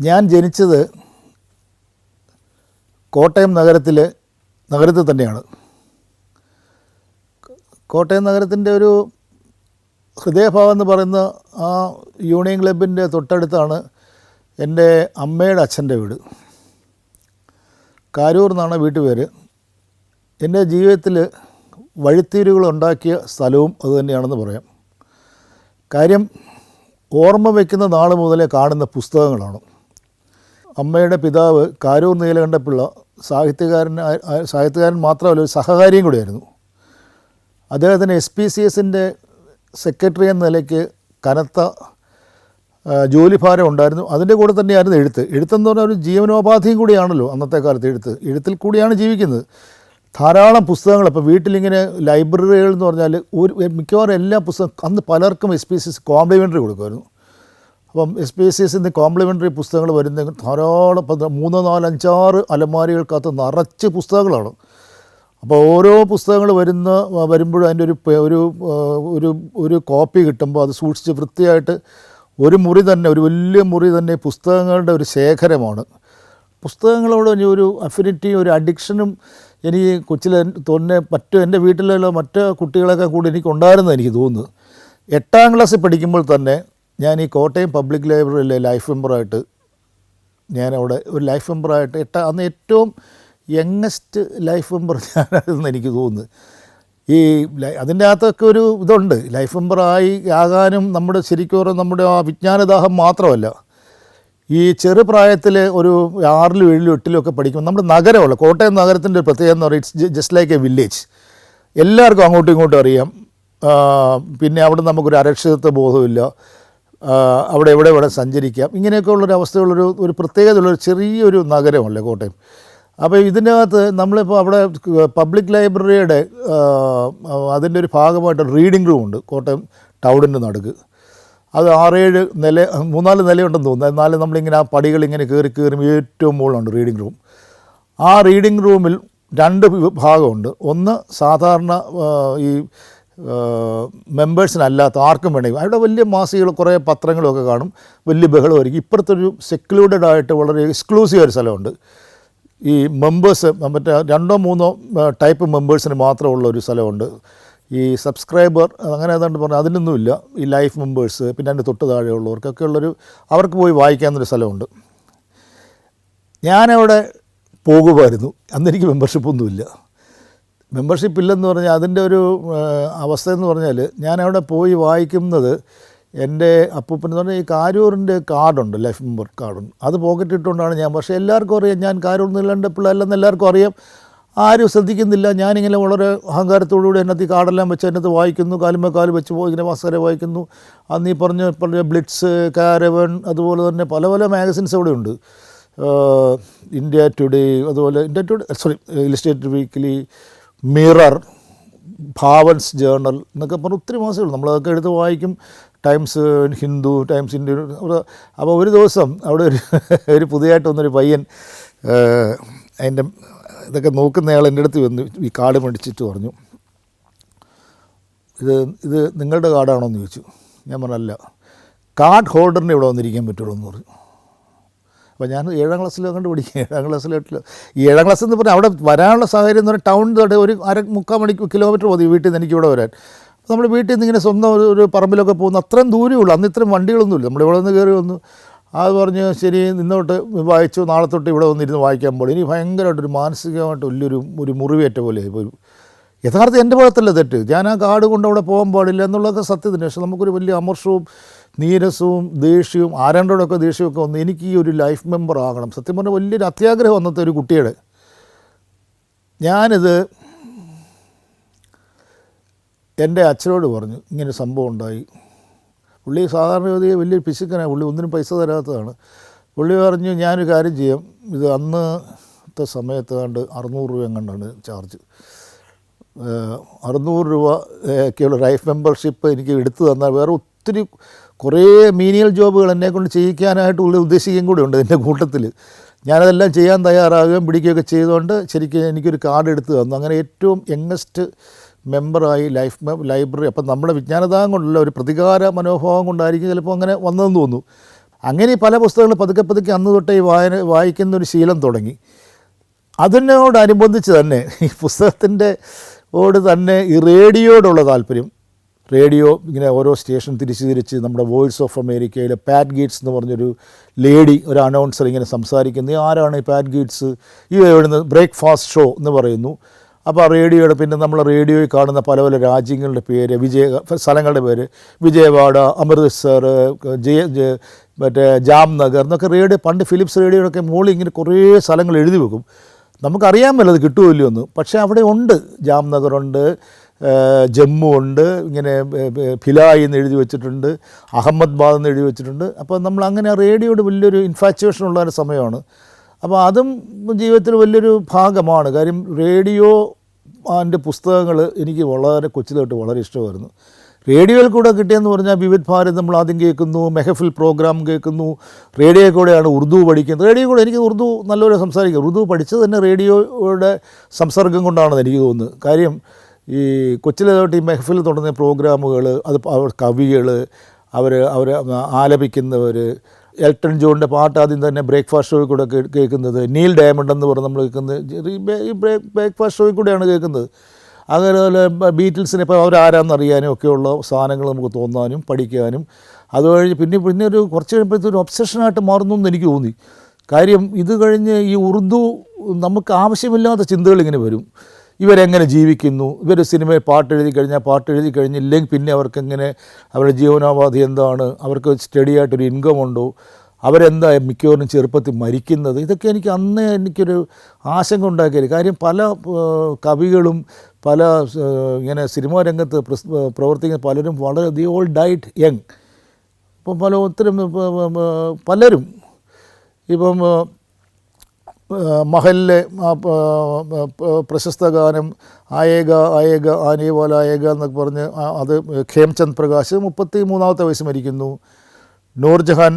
ഞാൻ ജനിച്ചത് കോട്ടയം നഗരത്തിൽ തന്നെയാണ്. കോട്ടയം നഗരത്തിൻ്റെ ഒരു ഹൃദയഭാഗം എന്ന് പറയുന്ന ആ യൂണിയൻ ക്ലബിൻ്റെ തൊട്ടടുത്താണ് എൻ്റെ അമ്മയുടെ അച്ഛൻ്റെ വീട്. കാരൂർ എന്നാണ് വീട്ടുപേര്. എൻ്റെ ജീവിതത്തിൽ വഴിത്തിരിവുകൾ ഉണ്ടാക്കിയ സ്ഥലവും അതുതന്നെയാണെന്ന് പറയാം. കാര്യം ഓർമ്മ വയ്ക്കുന്ന നാൾ മുതലേ കാണുന്ന പുസ്തകങ്ങളാണ്. അമ്മയുടെ പിതാവ് കാരൂർ നീലകണ്ഠപിള്ള സാഹിത്യകാരൻ മാത്രമല്ല, ഒരു സഹകാരിയും കൂടിയായിരുന്നു. അദ്ദേഹത്തിന് SPCSൻ്റെ സെക്രട്ടറി എന്ന നിലയ്ക്ക് കനത്ത ജോലിഭാരം ഉണ്ടായിരുന്നു. അതിൻ്റെ കൂടെ തന്നെയായിരുന്നു എഴുത്തെന്ന് പറഞ്ഞാൽ ഒരു ജീവനോപാധിയും കൂടിയാണല്ലോ അന്നത്തെ കാലത്ത്. എഴുത്തിൽ കൂടിയാണ് ജീവിക്കുന്നത്. ധാരാളം പുസ്തകങ്ങൾ. ഇപ്പോൾ വീട്ടിലിങ്ങനെ ലൈബ്രറികൾ എന്ന് പറഞ്ഞാൽ മിക്കവാറും എല്ലാ പുസ്തകം അന്ന് പലർക്കും SPCS കോംപ്ലിമെൻ്ററി കൊടുക്കുമായിരുന്നു. അപ്പം SPCSന്ന് കോംപ്ലിമെൻ്ററി പുസ്തകങ്ങൾ വരുന്ന ധാരാളം 3, 4, 5, 6 അലമാരികൾക്കകത്ത് നിറച്ച് പുസ്തകങ്ങളാണ്. അപ്പോൾ ഓരോ പുസ്തകങ്ങൾ വരുമ്പോഴും അതിൻ്റെ ഒരു കോപ്പി കിട്ടുമ്പോൾ അത് സൂക്ഷിച്ച് വൃത്തിയായിട്ട് ഒരു വലിയ മുറി തന്നെ പുസ്തകങ്ങളുടെ ഒരു ശേഖരമാണ്. പുസ്തകങ്ങളോട് ഒരു അഫിനിറ്റി, ഒരു അഡിക്ഷനും എനിക്ക് കൊച്ചിലെ തന്നെ എൻ്റെ വീട്ടിലുള്ള മറ്റ് കുട്ടികളൊക്കെ കൂടി എനിക്കുണ്ടായിരുന്നു എനിക്ക് തോന്നുന്നത്. 8ാം ക്ലാസ്സിൽ പഠിക്കുമ്പോൾ തന്നെ ഞാൻ ഈ കോട്ടയം പബ്ലിക് ലൈബ്രറിയിലെ ലൈഫ് മെമ്പറായിട്ട് ഞാനവിടെ ഒരു ലൈഫ് മെമ്പറായിട്ട് അന്ന് ഏറ്റവും യങ്ങസ്റ്റ് ലൈഫ് മെമ്പർ ഞാനാണെന്ന് എനിക്ക് തോന്നുന്നു. ഈ അതിൻ്റെ അകത്തൊക്കെ ഒരു ഇതുണ്ട്. ലൈഫ് മെമ്പറായി ആകാനും ശരിക്കും നമ്മുടെ ആ വിജ്ഞാനദാഹം മാത്രമല്ല, ഈ ചെറുപ്രായത്തിൽ ഒരു 6ലും 7ലും 8ലും ഒക്കെ പഠിക്കുമ്പോൾ നമ്മുടെ നഗരമുള്ള കോട്ടയം നഗരത്തിൻ്റെ ഒരു പ്രത്യേകത എന്ന് പറയുന്നത് it's just like A village. എല്ലാവർക്കും അങ്ങോട്ടും ഇങ്ങോട്ടും അറിയാം. പിന്നെ അവിടെ നമുക്കൊരു അരക്ഷിതത്വ ബോധമില്ല. അവിടെ എവിടെ സഞ്ചരിക്കാം. ഇങ്ങനെയൊക്കെ ഉള്ളൊരു പ്രത്യേകതയുള്ളൊരു ചെറിയൊരു നഗരമല്ലേ കോട്ടയം. അപ്പോൾ ഇതിനകത്ത് നമ്മളിപ്പോൾ അവിടെ പബ്ലിക് ലൈബ്രറിയുടെ അതിൻ്റെ ഒരു ഭാഗമായിട്ട് റീഡിംഗ് റൂം ഉണ്ട് കോട്ടയം ടൗണിൻ്റെ നടുക്ക്. അത് 6-7 നില 3-4 നിലയുണ്ടെന്ന് തോന്നുന്നു. എന്നാലും നമ്മളിങ്ങനെ ആ പടികൾ ഇങ്ങനെ കയറി ഏറ്റവും മുകളിലുണ്ട് റീഡിംഗ് റൂം. ആ റീഡിംഗ് റൂമിൽ 2 ഭാഗമുണ്ട്. ഒന്ന് സാധാരണ ഈ മെമ്പേഴ്സിനല്ലാത്ത ആർക്കും വേണമെങ്കിൽ അവിടെ വലിയ മാസികകൾ, കുറേ പത്രങ്ങളൊക്കെ കാണും, വലിയ ബഹളമായിരിക്കും. ഇപ്പുറത്തൊരു സെക്ലൂഡഡ് ആയിട്ട് വളരെ എക്സ്ക്ലൂസീവ് ഒരു സ്ഥലമുണ്ട്. ഈ മെമ്പേഴ്സ് മറ്റേ 2-3 ടൈപ്പ് മെമ്പേഴ്സിന് മാത്രമുള്ള ഒരു സ്ഥലമുണ്ട്. ഈ സബ്സ്ക്രൈബർ അങ്ങനെ ഏതാണ്ട് പറഞ്ഞാൽ അതിനൊന്നുമില്ല. ഈ ലൈഫ് മെമ്പേഴ്സ് പിന്നെ അതിൻ്റെ തൊട്ട് താഴെയുള്ളവർക്കൊക്കെ അവർക്ക് പോയി വായിക്കാവുന്നൊരു സ്ഥലമുണ്ട്. ഞാനവിടെ പോകുമായിരുന്നു. അന്നെനിക്ക് മെമ്പർഷിപ്പൊന്നുമില്ല. മെമ്പർഷിപ്പ് ഇല്ലെന്ന് പറഞ്ഞാൽ അതിൻ്റെ ഒരു അവസ്ഥ എന്ന് പറഞ്ഞാൽ ഞാനവിടെ പോയി വായിക്കുന്നത് എൻ്റെ അപ്പൂപ്പൻ എന്ന് പറഞ്ഞാൽ ഈ കാരൂരിൻ്റെ കാർഡുണ്ട്, ലൈഫ് മെമ്പർ കാർഡുണ്ട്. അത് പോക്കറ്റിട്ടുകൊണ്ടാണ് ഞാൻ. പക്ഷേ എല്ലാവർക്കും അറിയാം ഞാൻ കാരൂർ നീലകണ്ഠപിള്ള അല്ലെന്ന് എല്ലാവർക്കും അറിയാം. ആരും ശ്രദ്ധിക്കുന്നില്ല. ഞാനിങ്ങനെ വളരെ അഹങ്കാരത്തോടുകൂടി അതിനകത്ത് ഈ കാർഡെല്ലാം വെച്ച് അതിനകത്ത് വായിക്കുന്നു. കാലുമേക്കാൽ വെച്ച് പോയി ഇങ്ങനെ മസാല വായിക്കുന്നു. അന്ന് ഈ പറഞ്ഞ ബ്ലിറ്റ്സ്, കാരവൻ, അതുപോലെ തന്നെ പല മാഗസിൻസ് അവിടെ ഉണ്ട്. ഇന്ത്യ ടുഡേ, അതുപോലെ Illustrated weekly, mirror, Bhavans journal എന്നൊക്കെ പറഞ്ഞ് ഒത്തിരി മാസികകൾ നമ്മളതൊക്കെ എടുത്ത് വായിക്കും. Times Hindu, times India. അപ്പോൾ ഒരു ദിവസം അവിടെ ഒരു പുതിയതായിട്ട് വന്നൊരു പയ്യൻ അതിൻ്റെ ഇതൊക്കെ നോക്കുന്നയാൾ എൻ്റെ അടുത്ത് വന്ന് ഈ കാർഡ് മേടിച്ചിട്ട് പറഞ്ഞു, ഇത് നിങ്ങളുടെ കാർഡാണോ എന്ന് ചോദിച്ചു. ഞാൻ പറഞ്ഞല്ല, കാർഡ് ഹോൾഡറിന് ഇവിടെ വന്നിരിക്കാൻ പറ്റുള്ളൂ എന്ന് പറഞ്ഞു. അപ്പോൾ ഞാൻ 7ാം ക്ലാസ്സിൽ കണ്ട് പഠിക്കുക. 7ാം ക്ലാസ്സിൽ 8ൽ ഈ 7ാം ക്ലാസ് എന്ന് പറഞ്ഞാൽ അവിടെ വരാനുള്ള സാഹചര്യം എന്ന് പറഞ്ഞാൽ ടൗണിൽ തൊട്ട് ഒരു 3/4 കിലോമീറ്റർ മതി വീട്ടിൽ നിന്ന് എനിക്കിവിടെ വരാൻ. അപ്പോൾ നമ്മൾ വീട്ടിൽ നിന്ന് ഇങ്ങനെ സ്വന്തം ഒരു പറമ്പിലൊക്കെ പോകുന്ന അത്രയും ദൂരമേ ഉള്ളൂ. അന്ന് ഇത്രയും വണ്ടികളൊന്നുമില്ല. നമ്മളിവിടെ നിന്ന് കയറി വന്നു. അത് പറഞ്ഞ് ശരി ഇന്നോട്ട് വായിച്ചു, നാളെ തൊട്ട് ഇവിടെ വന്നിരുന്ന് വായിക്കാൻ പാടും. ഇനി ഭയങ്കരമായിട്ടൊരു മാനസികമായിട്ട് വലിയൊരു മുറിവേറ്റ പോലെ ഒരു യഥാർത്ഥം എൻ്റെ ഭാഗത്തല്ല തെറ്റ്. ഞാൻ ആ കാർഡ് കൊണ്ട് അവിടെ പോകാൻ പാടില്ല എന്നുള്ളതൊക്കെ സത്യത്തിന്. പക്ഷേ നമുക്കൊരു വലിയ അമർഷവും നീരസവും ദേഷ്യവും ആരാണ്ടോടൊക്കെ ദേഷ്യമൊക്കെ വന്ന് എനിക്ക് ഈ ഒരു ലൈഫ് മെമ്പർ ആകണം. സത്യം പറഞ്ഞാൽ വലിയൊരു അത്യാഗ്രഹം അന്നത്തെ ഒരു കുട്ടിയുടെ. ഞാനിത് എൻ്റെ അച്ഛനോട് പറഞ്ഞു, ഇങ്ങനെ സംഭവം ഉണ്ടായി. പുള്ളി സാധാരണഗതിയെ വലിയൊരു പിശുക്കനാണ്. പുള്ളി ഒന്നിനും പൈസ തരാത്തതാണ്. പുള്ളി പറഞ്ഞു, ഞാനൊരു കാര്യം ചെയ്യാം, ഇത് അന്നത്തെ സമയത്ത് കണ്ട് 600 രൂപ എങ്ങാണ്ടാണ് ചാർജ്. 600 രൂപയ്ക്കുള്ള ലൈഫ് മെമ്പർഷിപ്പ് എനിക്ക് എടുത്തു തന്നാൽ വേറെ ഒത്തിരി കുറേ മീനിയൽ ജോബുകൾ എന്നെക്കൊണ്ട് ചെയ്യിക്കാനായിട്ട് ഉദ്ദേശിക്കുകയും കൂടെ ഉണ്ട് എൻ്റെ കൂട്ടത്തിൽ. ഞാനതെല്ലാം ചെയ്യാൻ തയ്യാറാകുകയും പിടിക്കുകയൊക്കെ ചെയ്തുകൊണ്ട് ശരിക്കും എനിക്കൊരു കാർഡ് എടുത്ത് തന്നു. അങ്ങനെ ഏറ്റവും യങ്ങസ്റ്റ് മെമ്പറായി ലൈബ്രറി. അപ്പം നമ്മുടെ വിജ്ഞാനദാഹം കൊണ്ടുള്ള ഒരു പ്രതികാര മനോഭാവം കൊണ്ടായിരിക്കും ചിലപ്പോൾ അങ്ങനെ വന്നതെന്ന് തോന്നുന്നു. അങ്ങനെ പല പുസ്തകങ്ങൾ പതുക്കെ പതുക്കെ അന്ന് തൊട്ടേ ഈ വായിക്കുന്നൊരു ശീലം തുടങ്ങി. അതിനോടനുബന്ധിച്ച് തന്നെ ഈ പുസ്തകത്തിൻ്റെ ഓട് തന്നെ ഈ റേഡിയോയോടുള്ള താല്പര്യം. റേഡിയോ ഇങ്ങനെ ഓരോ സ്റ്റേഷൻ തിരിച്ച് നമ്മുടെ വോയിസ് ഓഫ് അമേരിക്കയിലെ പാറ്റ് ഗീറ്റ്സ് എന്ന് പറഞ്ഞൊരു ലേഡി, ഒരു അനൗൺസർ ഇങ്ങനെ സംസാരിക്കുന്നത്. ആരാണ് ഈ പാറ്റ് ഗീറ്റ്സ്? ഈ എഴുതുന്നത് ബ്രേക്ക്ഫാസ്റ്റ് ഷോ എന്ന് പറയുന്നു. അപ്പോൾ ആ റേഡിയോയുടെ പിന്നെ നമ്മൾ റേഡിയോയിൽ കാണുന്ന പല പല രാജ്യങ്ങളുടെ പേര്, സ്ഥലങ്ങളുടെ പേര്, വിജയവാഡ, അമൃത്സർ, മറ്റേ ജാംനഗർ എന്നൊക്കെ റേഡിയോ, പണ്ട് ഫിലിപ്സ് റേഡിയോയൊക്കെ മുകളിൽ ഇങ്ങനെ കുറേ സ്ഥലങ്ങൾ എഴുതി വെക്കും. നമുക്കറിയാമല്ലോ അത് കിട്ടുമല്ലോ എന്ന്. പക്ഷേ അവിടെ ഉണ്ട്, ജാംനഗറുണ്ട്, ജമ്മു ഉണ്ട്, ഇങ്ങനെ ഭിലായി എന്ന് എഴുതി വെച്ചിട്ടുണ്ട്, അഹമ്മദാബാദ് എന്ന് എഴുതി വെച്ചിട്ടുണ്ട്. അപ്പോൾ നമ്മൾ അങ്ങനെ റേഡിയോയുടെ വലിയൊരു ഇൻഫാക്ച്വേഷൻ ഉള്ള ഒരു സമയമാണ്. അപ്പോൾ അതും ജീവിതത്തിൽ വലിയൊരു ഭാഗമാണ്. കാര്യം റേഡിയോ അതിൻ്റെ പുസ്തകങ്ങൾ എനിക്ക് വളരെ കൊച്ചിലോട്ട് വളരെ ഇഷ്ടമായിരുന്നു. റേഡിയോയിൽ കൂടെ കിട്ടിയെന്ന് പറഞ്ഞാൽ വിവിധ് ഭാരത് നമ്മൾ ആദ്യം കേൾക്കുന്നു, മെഹഫിൽ പ്രോഗ്രാം കേൾക്കുന്നു, റേഡിയോയിൽ കൂടെയാണ് ഉറുദു പഠിക്കുന്നത്. റേഡിയോ കൂടെ എനിക്ക് ഉറുദു നല്ലപോലെ സംസാരിക്കും. ഉറുദു പഠിച്ചത് തന്നെ റേഡിയോയുടെ സംസർഗം കൊണ്ടാണെന്ന് എനിക്ക് തോന്നുന്നത്. കാര്യം ഈ കൊച്ചിലെ തൊട്ട് ഈ മെഹഫിൽ തുടങ്ങിയ പ്രോഗ്രാമുകൾ, അത് കവികൾ, അവർ ആലപിക്കുന്നവർ, എൽട്ടൺ ജോണിൻ്റെ പാട്ട് ആദ്യം തന്നെ ബ്രേക്ക്ഫാസ്റ്റ് ഷോയിൽ കൂടെ കേൾക്കുന്നത്, നീൽ ഡയമണ്ട് എന്ന് പറഞ്ഞ് നമ്മൾ കേൾക്കുന്നത് ഈ ബ്രേക്ക്ഫാസ്റ്റ് ഷോയിൽ കൂടെയാണ് കേൾക്കുന്നത്. അതുപോലെ ബീറ്റിൽസിനെ ഇപ്പോൾ അവരാരാന്നറിയാനും ഒക്കെയുള്ള സാധനങ്ങൾ നമുക്ക് തോന്നാനും പഠിക്കാനും, അതുകഴിഞ്ഞ് പിന്നെ ഒരു കുറച്ച് കഴിയുമ്പോഴത്തെ ഒരു ഒബ്സഷനായിട്ട് മാറുന്നു എന്ന് എനിക്ക് തോന്നി. കാര്യം ഇത് കഴിഞ്ഞ് ഈ ഉറുദു നമുക്ക് ആവശ്യമില്ലാത്ത ചിന്തകൾ ഇങ്ങനെ വരും. ഇവരെങ്ങനെ ജീവിക്കുന്നു, ഇവർ സിനിമയിൽ പാട്ടെഴുതി കഴിഞ്ഞില്ലെങ്കിൽ പിന്നെ അവർക്കെങ്ങനെ അവരുടെ ജീവനോപാധി എന്താണ്, അവർക്ക് സ്റ്റഡി ആയിട്ടൊരു ഇൻകം ഉണ്ടോ, അവരെന്താ മിക്കവാറും ചെറുപ്പത്തിൽ മരിക്കുന്നത്. ഇതൊക്കെ എനിക്കൊരു ആശങ്ക ഉണ്ടാക്കിയത്. കാര്യം പല കവികളും പല ഇങ്ങനെ സിനിമാ രംഗത്ത് പ്രവർത്തിക്കുന്ന പലരും വളരെ ദി ഓൾ ഡൈഡ് യങ്. ഇപ്പം പലരും ഇപ്പം മഹലിലെ പ്രശസ്ത ഗാനം ആയേഗ ആനേ വാല ആയേഗ എന്നൊക്കെ പറഞ്ഞ് അത് ഖേംചന്ദ് പ്രകാശ് 33-ാമത്തെ വയസ്സ് മരിക്കുന്നു. നൂർജഹാൻ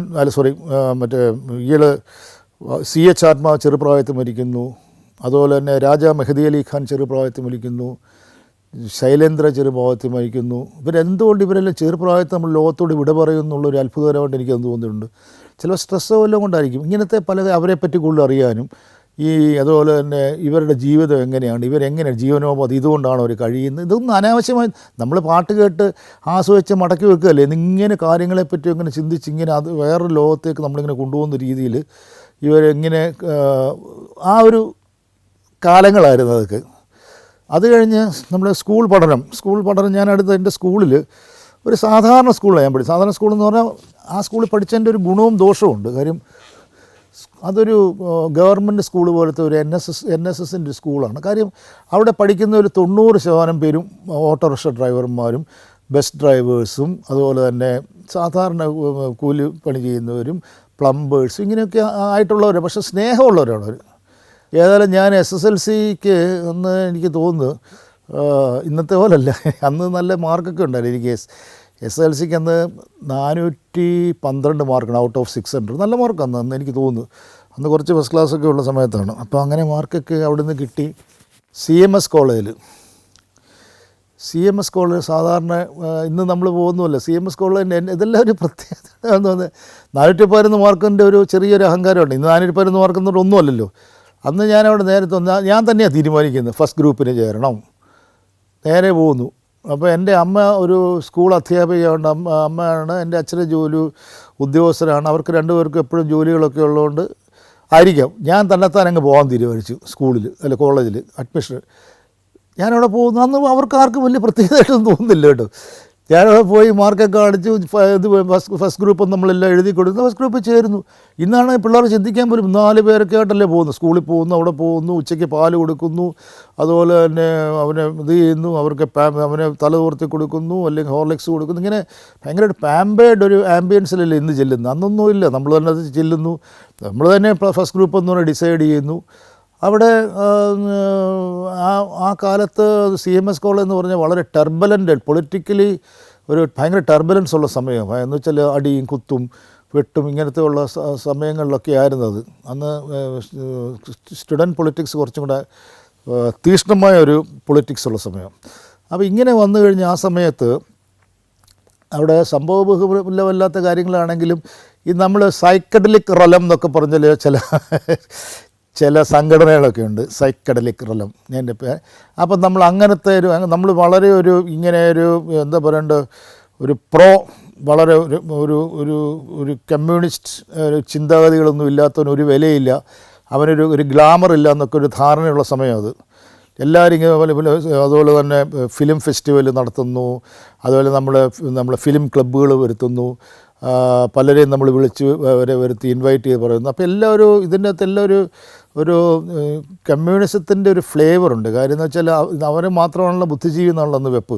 മറ്റേ ഇയാൾ CH ആത്മാ ചെറുപ്രായത്തിൽ മരിക്കുന്നു. അതുപോലെ തന്നെ രാജ മെഹദി അലി ഖാൻ ചെറുപ്രായത്തിൽ മരിക്കുന്നു. ശൈലേന്ദ്ര ചെറുപ്രായത്തിൽ മരിക്കുന്നു. ഇവരെല്ലാം ചെറുപ്രായത്തിൽ നമ്മൾ ലോകത്തോട് വിട പറയുമെന്നുള്ളൊരു അത്ഭുതകരമായിട്ട് എനിക്കത് തോന്നിയിട്ടുണ്ട്. ചില സ്ട്രെസ്സോ എല്ലാം കൊണ്ടായിരിക്കും. ഇങ്ങനത്തെ അവരെപ്പറ്റി കൂടുതൽ അറിയാനും അതുപോലെ തന്നെ ഇവരുടെ ജീവിതം എങ്ങനെയാണ്, ഇവരെങ്ങനെ ജീവനോപാധി ഇതുകൊണ്ടാണ് അവർ കഴിയുന്നത്, ഇതൊന്നും അനാവശ്യമായി നമ്മൾ പാട്ട് കേട്ട് ആസ്വദിച്ച് മടക്കി വെക്കുകയല്ലേ. ഇങ്ങനെ കാര്യങ്ങളെപ്പറ്റി ഇങ്ങനെ ചിന്തിച്ച് ഇങ്ങനെ അത് വേറൊരു ലോകത്തേക്ക് നമ്മളിങ്ങനെ കൊണ്ടുപോകുന്ന രീതിയിൽ ഇവരെങ്ങനെ ആ ഒരു കാലങ്ങളായിരുന്നു അതൊക്കെ. അത് കഴിഞ്ഞ് നമ്മുടെ സ്കൂൾ പഠനം ഞാൻ അടുത്ത് എൻ്റെ സ്കൂളിൽ ഒരു സാധാരണ സ്കൂളിലാണ് ഞാൻ പഠിച്ചത്. സാധാരണ സ്കൂളെന്ന് പറഞ്ഞാൽ ആ സ്കൂളിൽ പഠിച്ചതിൻ്റെ ഒരു ഗുണവും ദോഷവും ഉണ്ട്. കാര്യം അതൊരു ഗവൺമെൻറ് സ്കൂൾ പോലത്തെ ഒരു NSSൻ്റെ സ്കൂളാണ്. കാര്യം അവിടെ പഠിക്കുന്ന ഒരു 90% പേരും ഓട്ടോറിക്ഷ ഡ്രൈവർമാരും ബസ് ഡ്രൈവേഴ്സും അതുപോലെ തന്നെ സാധാരണ കൂലി പണി ചെയ്യുന്നവരും പ്ലംബേഴ്സും ഇങ്ങനെയൊക്കെ ആയിട്ടുള്ളവരാണ്. പക്ഷേ സ്നേഹമുള്ളവരാണ് അവർ. ഏതായാലും ഞാൻ SSLCക്ക് അന്ന് എനിക്ക് തോന്നുന്നു ഇന്നത്തെ പോലല്ല, അന്ന് നല്ല മാർക്കൊക്കെ ഉണ്ടായിരുന്നു എനിക്ക്. SSLCക്ക് അന്ന് 412 മാർക്കാണ് ഔട്ട് ഓഫ് 600. നല്ല മാർക്കാണ് അന്ന് എനിക്ക് തോന്നുന്നു. അന്ന് കുറച്ച് ഫസ്റ്റ് ക്ലാസ്സൊക്കെ ഉള്ള സമയത്താണ്. അപ്പോൾ അങ്ങനെ മാർക്കൊക്കെ അവിടെ നിന്ന് കിട്ടി. CMS കോളേജ് സാധാരണ ഇന്ന് നമ്മൾ പോകുന്നുമല്ല. CMS കോളേജിൻ്റെ ഇതെല്ലാം ഒരു പ്രത്യേകത എന്ന് പറഞ്ഞാൽ 411 മാർക്കിൻ്റെ ഒരു ചെറിയൊരു അഹങ്കാരമുണ്ട്. ഇന്ന് 411 മാർക്കെന്നൊരു ഒന്നുമല്ലല്ലോ. അന്ന് ഞാനവിടെ നേരത്തെ ഞാൻ തന്നെയാണ് തീരുമാനിക്കുന്നത് ഫസ്റ്റ് ഗ്രൂപ്പിന് ചേരണം. നേരെ പോകുന്നു. അപ്പോൾ എൻ്റെ അമ്മ ഒരു സ്കൂൾ അധ്യാപികയുണ്ട്. അമ്മയാണ്. എൻ്റെ അച്ഛൻ്റെ ഉദ്യോഗസ്ഥരാണ്. അവർക്ക് രണ്ടുപേർക്കും എപ്പോഴും ജോലികളൊക്കെ ഉള്ളതുകൊണ്ട് ആയിരിക്കാം ഞാൻ തന്നെത്താൻ അങ്ങ് പോകാൻ തീരുമാനിച്ചു. കോളേജിൽ അഡ്മിഷൻ ഞാനവിടെ പോകുന്നു. അന്ന് അവർക്ക് ആർക്കും വലിയ പ്രത്യേകതയായിട്ടൊന്നും തോന്നുന്നില്ല കേട്ടോ. ഞാനവിടെ പോയി മാർക്കൊക്കെ കാണിച്ചു. ഫസ്റ്റ് ഗ്രൂപ്പ് നമ്മളെല്ലാം എഴുതി കൊടുത്തു. ഫസ്റ്റ് ഗ്രൂപ്പിൽ ചേരുന്നു. ഇന്നാണ് പിള്ളേർ ചിന്തിക്കാൻ പോലും 4 പേരൊക്കെ ആയിട്ടല്ലേ പോകുന്നു. സ്കൂളിൽ പോകുന്നു, അവിടെ പോകുന്നു, ഉച്ചയ്ക്ക് പാല് കൊടുക്കുന്നു, അതുപോലെ തന്നെ അവനെ ഇത് ചെയ്യുന്നു, അവർക്ക് അവനെ തലതോർത്തി കൊടുക്കുന്നു, അല്ലെങ്കിൽ ഹോർലിക്സ് കൊടുക്കുന്നു. ഇങ്ങനെ ഭയങ്കര പാമ്പേഡ് ഒരു ആംബിയൻസിലല്ലേ ഇന്ന് ചെല്ലുന്നത്. അന്നൊന്നുമില്ല. നമ്മൾ തന്നെ അത് ചെല്ലുന്നു. നമ്മൾ തന്നെ ഫസ്റ്റ് ഗ്രൂപ്പ് എന്ന് പറഞ്ഞാൽ ഡിസൈഡ് ചെയ്യുന്നു. അവിടെ ആ കാലത്ത് CMS കോളേജ് എന്ന് പറഞ്ഞാൽ വളരെ ടർബുലൻ്റ്, പൊളിറ്റിക്കലി ഒരു ഭയങ്കര ടർബുലൻസ് ഉള്ള സമയമാണ്. എന്ന് വെച്ചാൽ അടിയും കുത്തും വെട്ടും ഇങ്ങനത്തെ ഉള്ള സമയങ്ങളിലൊക്കെ ആയിരുന്നത്. അന്ന് സ്റ്റുഡൻറ്റ് പൊളിറ്റിക്സ് കുറച്ചും കൂടെ തീക്ഷ്ണമായ ഒരു പൊളിറ്റിക്സ് ഉള്ള സമയം. അപ്പോൾ ഇങ്ങനെ വന്നു കഴിഞ്ഞ ആ സമയത്ത് അവിടെ സംഭവബഹുലമല്ലാത്ത കാര്യങ്ങളാണെങ്കിലും ഈ നമ്മൾ സൈക്കഡലിക് റലം എന്നൊക്കെ പറഞ്ഞാൽ ചില സംഘടനകളൊക്കെ ഉണ്ട്, സൈക്കഡലിക് റലം എൻ്റെ പേര്. അപ്പം നമ്മൾ അങ്ങനത്തെ നമ്മൾ വളരെ ഇങ്ങനെ എന്താ പറയേണ്ട ഒരു വളരെ ഒരു കമ്മ്യൂണിസ്റ്റ് ചിന്താഗതികളൊന്നും ഇല്ലാത്തവന് ഒരു വിലയില്ല, അവനൊരു ഗ്ലാമർ ഇല്ല എന്നൊക്കെ ഒരു ധാരണയുള്ള സമയം അത്. എല്ലാവരും ഇങ്ങനെ അതുപോലെ തന്നെ ഫിലിം ഫെസ്റ്റിവൽ നടത്തുന്നു, അതുപോലെ നമ്മൾ ഫിലിം ക്ലബ്ബുകൾ വരുത്തുന്നു, പലരെയും നമ്മൾ വിളിച്ച് അവരെ വരുത്തി ഇൻവൈറ്റ് ചെയ്ത് പറയുന്നു. അപ്പോൾ എല്ലാവരും ഇതിൻ്റെ അകത്ത് എല്ലാവരും ഒരു കമ്മ്യൂണിസത്തിൻ്റെ ഒരു ഫ്ലേവറുണ്ട്. കാര്യം എന്ന് വെച്ചാൽ അവർ മാത്രമാണല്ലോ ബുദ്ധിജീവി എന്നുള്ളതെന്ന് വെപ്പ്.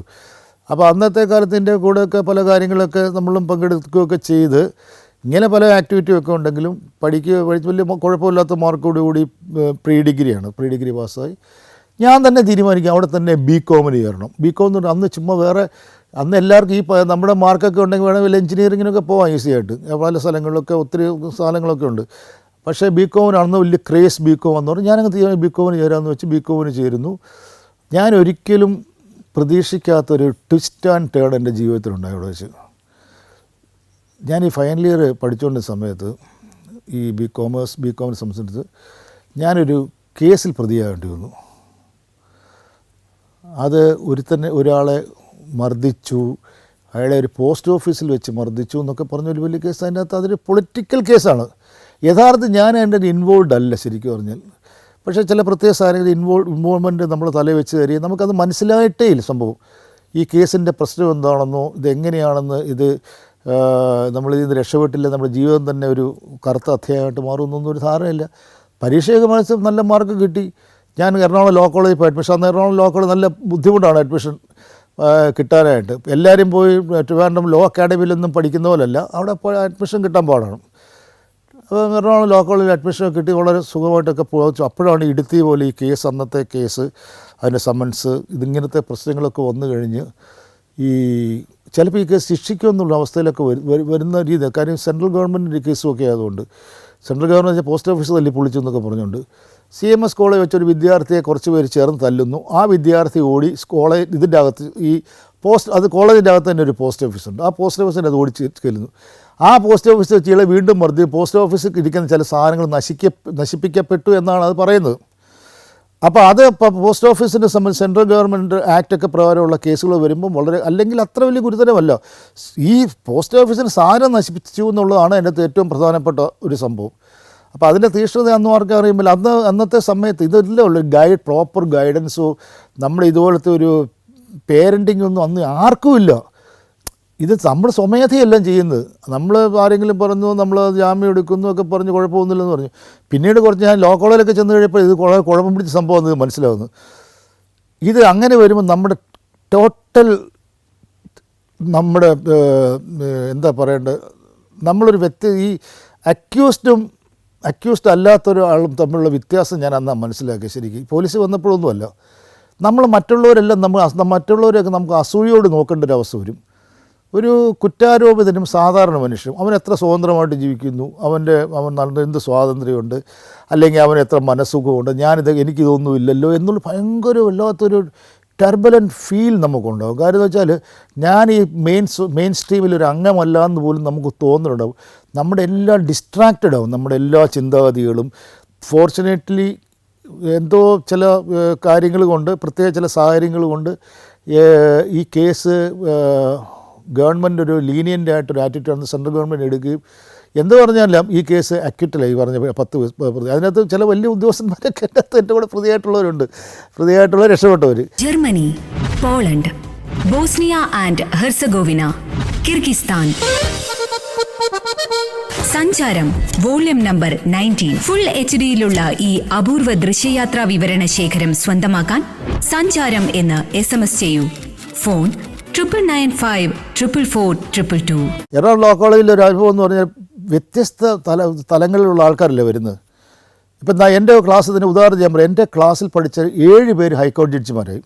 അപ്പോൾ അന്നത്തെ കാലത്തിൻ്റെ കൂടെയൊക്കെ പല കാര്യങ്ങളൊക്കെ നമ്മളും പങ്കെടുക്കുകയൊക്കെ ചെയ്ത് ഇങ്ങനെ പല ആക്ടിവിറ്റിയൊക്കെ ഉണ്ടെങ്കിലും വലിയ കുഴപ്പമില്ലാത്ത മാർക്കോടുകൂടി പ്രീ ഡിഗ്രി പാസ്സായി. ഞാൻ തന്നെ തീരുമാനിക്കും അവിടെ തന്നെ ബികോമിന് ചേരണം. ബികോം എന്ന് പറഞ്ഞാൽ അന്ന് ചുമ്മാ വേറെ അന്ന് എല്ലാവർക്കും നമ്മുടെ മാർക്കൊക്കെ ഉണ്ടെങ്കിൽ വേണമെങ്കിൽ എഞ്ചിനീയറിങ്ങിനൊക്കെ പോകാം ഈസി ആയിട്ട്, പല സ്ഥലങ്ങളിലൊക്കെ ഒത്തിരി സ്ഥലങ്ങളൊക്കെ ഉണ്ട്. പക്ഷേ ബികോമിനാണെന്ന് വലിയ ക്രേസ് ബികോം എന്ന് പറഞ്ഞാൽ ഞാനങ്ങ് തീരുമാനം ബികോമിന് ചേരാമെന്ന് വെച്ച് ബികോമിന് ചേരുന്നു. ഞാൻ ഒരിക്കലും പ്രതീക്ഷിക്കാത്തൊരു ട്വിസ്റ്റ് ആൻഡ് ടേൺ എൻ്റെ ജീവിതത്തിലുണ്ടായി അവിടെ വെച്ച്. ഞാൻ ഈ ഫൈനൽ ഇയർ പഠിച്ചുകൊണ്ടിരുന്ന സമയത്ത് ഈ ബികോമിനെ സംബന്ധിച്ച് ഞാനൊരു കേസിൽ പ്രതിയാകേണ്ടി വന്നു. അത് ഒരാളെ മർദ്ദിച്ചു, അയാളെ ഒരു പോസ്റ്റ് ഓഫീസിൽ വെച്ച് മർദ്ദിച്ചു എന്നൊക്കെ പറഞ്ഞൊരു വലിയ കേസ്. അതിൻ്റെ അകത്ത് അതൊരു പൊളിറ്റിക്കൽ കേസാണ്. യഥാർത്ഥത്തിൽ ഞാൻ അതിൻ്റെ ഇൻവോൾവ് അല്ല ശരിക്കും പറഞ്ഞാൽ. പക്ഷേ ചില പ്രത്യേക സാധനങ്ങൾ ഇൻവോൾവ്മെൻറ്റ് നമ്മൾ തലയിൽ വെച്ച് തരിക നമുക്കത് മനസ്സിലായിട്ടേ ഇല്ല സംഭവം. ഈ കേസിൻ്റെ പ്രശ്നം എന്താണെന്നോ ഇതെങ്ങനെയാണെന്ന്, നമ്മളിതിൽ നിന്ന് രക്ഷപ്പെട്ടില്ല നമ്മുടെ ജീവിതം തന്നെ ഒരു കറുത്ത അധ്യായമായിട്ട് മാറുമെന്നൊന്നും ഒരു ധാരണയില്ല. പരീക്ഷയൊക്കെ മനസ്സിൽ നല്ല മാർക്ക് കിട്ടി. ഞാൻ എറണാകുളം ലോ കോളേജിൽ പോയി അഡ്മിഷൻ. അന്ന് എറണാകുളം ലോ കോളേജ് നല്ല ബുദ്ധിമുട്ടാണ് അഡ്മിഷൻ കിട്ടാനായിട്ട്. എല്ലാവരും പോയി ട്രിവാൻഡ്രം ലോ അക്കാഡമിയിലൊന്നും പഠിക്കുന്ന പോലല്ല, അവിടെ പോയി അഡ്മിഷൻ കിട്ടാൻ പാടാണ്. അപ്പോൾ എറണാകുളം ലോ കോളേജിൽ അഡ്മിഷൻ കിട്ടി വളരെ സുഖമായിട്ടൊക്കെ പോച്ചു. അപ്പോഴാണ് ഇടുത്തി പോലെ ഈ കേസ്, അന്നത്തെ കേസ്, അതിൻ്റെ സമൻസ്, ഇതിങ്ങനത്തെ പ്രശ്നങ്ങളൊക്കെ വന്നു കഴിഞ്ഞ് ചിലപ്പോൾ ഈ കേസ് ശിക്ഷിക്കുമെന്നുള്ള അവസ്ഥയിലൊക്കെ വരുന്ന രീതി. കാര്യം സെൻട്രൽ ഗവൺമെൻറ്റിൻ്റെ കേസുമൊക്കെ ആയതുകൊണ്ട് സെൻട്രൽ ഗവൺമെൻറ് പോസ്റ്റ് ഓഫീസ് തല്ലി പൊളിച്ചു എന്നൊക്കെ പറഞ്ഞുകൊണ്ട് CMS കോളേജ് വെച്ചൊരു വിദ്യാർത്ഥിയെ കുറച്ച് പേര് ചേർന്ന് തല്ലുന്നു. ആ വിദ്യാർത്ഥി ഓടി ഇതിൻ്റെ അകത്ത് അത് കോളേജിൻ്റെ അകത്ത് തന്നെ ഒരു പോസ്റ്റ് ഓഫീസുണ്ട്. ആ പോസ്റ്റ് ഓഫീസിൻ്റെ അത് ഓടിച്ച് ചെല്ലുന്നു. ആ പോസ്റ്റ് ഓഫീസ് വെച്ച് ഇയാളെ വീണ്ടും മർദ്ദി പോസ്റ്റ് ഓഫീസിൽ ഇരിക്കുന്ന ചില സാധനങ്ങൾ നശിപ്പിക്കപ്പെട്ടു എന്നാണ് അത് പറയുന്നത്. അപ്പോൾ അത് പോസ്റ്റ് ഓഫീസിനെ സംബന്ധിച്ച് സെൻട്രൽ ഗവൺമെൻറ് ആക്റ്റൊക്കെ പ്രകാരമുള്ള കേസുകൾ വരുമ്പം അല്ലെങ്കിൽ അത്ര വലിയ ഗുരുതരമല്ല. ഈ പോസ്റ്റ് ഓഫീസിന് സാധനം നശിപ്പിച്ചു എന്നുള്ളതാണ് അതിൻ്റെ ഏറ്റവും പ്രധാനപ്പെട്ട ഒരു സംഭവം. അപ്പോൾ അതിൻ്റെ തീക്ഷ്ണത അന്ന് ആർക്കും അറിയുമ്പോൾ അന്നത്തെ സമയത്ത് ഇതെല്ലാം ഉള്ളു പ്രോപ്പർ ഗൈഡൻസോ നമ്മുടെ ഇതുപോലത്തെ ഒരു പേരൻറ്റിങ് ഒന്നും അന്ന് ആർക്കും ഇല്ല. ഇത് നമ്മൾ സ്വമേധയെല്ലാം ചെയ്യുന്നത്. നമ്മൾ ആരെങ്കിലും പറഞ്ഞു നമ്മൾ ജാമ്യം എടുക്കുന്നു ഒക്കെ പറഞ്ഞ് കുഴപ്പമൊന്നുമില്ലെന്ന് പറഞ്ഞു. പിന്നീട് കുറച്ച് ഞാൻ ലോ കോളേജിലൊക്കെ ചെന്ന് കഴിയുമ്പോൾ ഇത് കുഴപ്പം പിടിച്ച സംഭവം എന്ന് മനസ്സിലാവുന്നു. ഇത് അങ്ങനെ വരുമ്പോൾ നമ്മുടെ ടോട്ടൽ എന്താ പറയേണ്ടത്, നമ്മളൊരു ഈ അക്യൂസ്ഡ് അല്ലാത്തൊരാളും തമ്മിലുള്ള വ്യത്യാസം ഞാൻ അന്നാ മനസ്സിലാക്കി. ശരിക്കും പോലീസ് വന്നപ്പോഴൊന്നുമല്ല, നമ്മൾ മറ്റുള്ളവരെയൊക്കെ നമുക്ക് അസൂയോട് നോക്കേണ്ട ഒരു അവസ്ഥ വരും. ഒരു കുറ്റാരോപിതനും സാധാരണ മനുഷ്യനും അവൻ എത്ര സ്വതന്ത്രമായിട്ട് ജീവിക്കുന്നു, അവൻ എന്ത് സ്വാതന്ത്ര്യമുണ്ട്, അല്ലെങ്കിൽ അവൻ എത്ര മനസ്സുഖമുണ്ട്, എനിക്കിതൊന്നും ഇല്ലല്ലോ എന്നുള്ള ഭയങ്കര വല്ലാത്തൊരു ടർബുലൻറ്റ് ഫീൽ നമുക്കുണ്ടാകും. കാര്യം എന്ന് വെച്ചാൽ ഞാൻ ഈ മെയിൻ സ്ട്രീമിൽ ഒരു അംഗമല്ല എന്ന് പോലും നമുക്ക് തോന്നുന്നുണ്ടാവും. നമ്മുടെ എല്ലാം ഡിസ്ട്രാക്റ്റഡ് ആവും, നമ്മുടെ എല്ലാ ചിന്താഗതികളും. ഫോർച്ചുനേറ്റ്ലി എന്തോ ചില കാര്യങ്ങൾ കൊണ്ട്, പ്രത്യേക ചില സാഹചര്യങ്ങൾ കൊണ്ട് ഈ കേസ് ഗവൺമെൻറ് ഒരു ലീനിയൻ്റ് ആയിട്ടൊരു ആറ്റിറ്റ്യൂഡാണ് സെൻട്രൽ ഗവൺമെൻറ് എടുക്കുകയും എന്ത് പറഞ്ഞാലും ഈ കേസ് അക്യൂട്ടലായി പറഞ്ഞ 10 പ്രതി. അതിനകത്ത് ചില വലിയ ഉദ്യോഗസ്ഥന്മാരൊക്കെ എൻ്റെ കൂടെ പ്രതിയായിട്ടുള്ളവർ രക്ഷപ്പെട്ടവർ. Germany, Poland, Bosnia and Herzegovina, Kyrgyzstan. Sancharam volume number 19 full HD-യിലുള്ള ഈ അപൂർവ ദൃശ്യയാത്രാ വിവരണ ശേഖരം സ്വന്തമാക്കാൻ സഞ്ചാരം എന്ന് SMS ചെയ്യൂ. ഫോൺ 9995444222. എറണാകുളം ലോ കോളേജിലെ ഒരു അനുഭവം എന്ന് പറഞ്ഞാൽ വ്യത്യസ്ത തലങ്ങളിലുള്ള ആൾക്കാരല്ലേ വരുന്നത്. ഇപ്പം എൻ്റെ ക്ലാസ്സിന് ഉദാഹരണം ചെയ്യാൻ പറയാം. എൻ്റെ ക്ലാസ്സിൽ പഠിച്ച 7 പേര് ഹൈക്കോടതി ജഡ്ജിമാരായി.